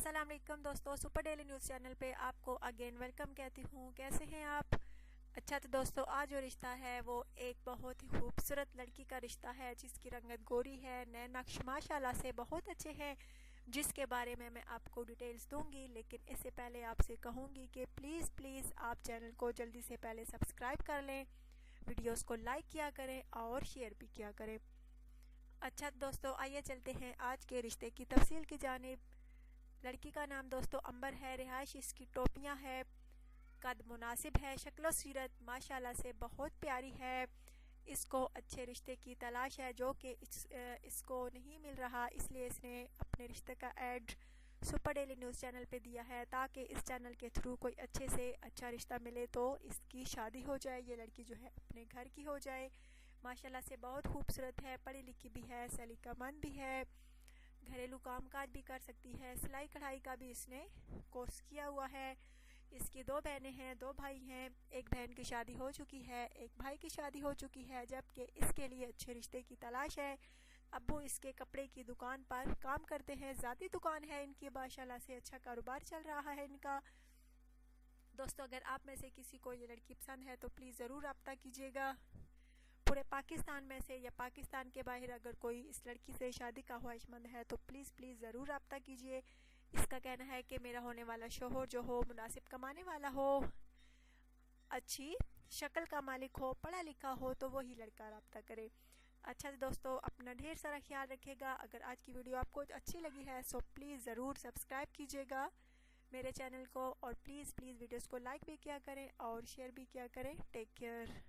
अस्सलाम वालेकुम दोस्तों, सुपर डेली न्यूज़ चैनल पे आपको अगेन वेलकम कहती हूँ। कैसे हैं आप? अच्छा, तो दोस्तों आज जो रिश्ता है वो एक बहुत ही खूबसूरत लड़की का रिश्ता है जिसकी रंगत गोरी है, नैन नक्श माशाल्लाह से बहुत अच्छे हैं, जिसके बारे में मैं आपको डिटेल्स दूंगी। लेकिन इससे पहले आपसे कहूँगी कि प्लीज़ आप चैनल को जल्दी से पहले सब्सक्राइब कर लें, वीडियोज़ को लाइक किया करें और शेयर भी किया करें। अच्छा दोस्तों, आइए चलते हैं आज के रिश्ते की तफसील की जानिब। लड़की का नाम दोस्तों अंबर है, रिहाइश इसकी टोपियां है, कद मुनासिब है, शक्लो सीरत माशाल्लाह से बहुत प्यारी है। इसको अच्छे रिश्ते की तलाश है जो कि इसको नहीं मिल रहा, इसलिए इसने अपने रिश्ते का add super daily news channel पे दिया है ताकि इस चैनल के थ्रू कोई अच्छे से अच्छा रिश्ता मिले तो इसकी शादी हो जाए, ये लड़की जो है अपने घर की हो जाए। माशाल्लाह से बहुत खूबसूरत है, पढ़ी लिखी भी है, सलीकामंद भी है, घरेलू कामकाज भी कर सकती है, सिलाई कढ़ाई का भी इसने कोर्स किया हुआ है। इसकी 2 बहनें हैं, 2 भाई हैं, एक बहन की शादी हो चुकी है, एक भाई की शादी हो चुकी है, जबकि इसके लिए अच्छे रिश्ते की तलाश है। अब्बू इसके कपड़े की दुकान पर काम करते हैं, ज़ाती दुकान है इनकी, माशाल्लाह से अच्छा कारोबार चल रहा है इनका। दोस्तों अगर आप में से किसी को ये लड़की पसंद है तो प्लीज़ ज़रूर रब्ता कीजिएगा। पूरे पाकिस्तान में से या पाकिस्तान के बाहर अगर कोई इस लड़की से शादी का ख्वाहिशमंद है तो प्लीज़ ज़रूर रब्ता कीजिए। इसका कहना है कि मेरा होने वाला शोहर जो हो मुनासिब कमाने वाला हो, अच्छी शक्ल का मालिक हो, पढ़ा लिखा हो, तो वही लड़का रब्ता करे। अच्छा दोस्तों, अपना ढेर सारा ख्याल रखिएगा। अगर आज की वीडियो आपको अच्छी लगी है तो प्लीज़ ज़रूर सब्सक्राइब कीजिएगा मेरे चैनल को, और प्लीज़ वीडियोज़ को लाइक भी किया करें और शेयर भी किया करें। Take care.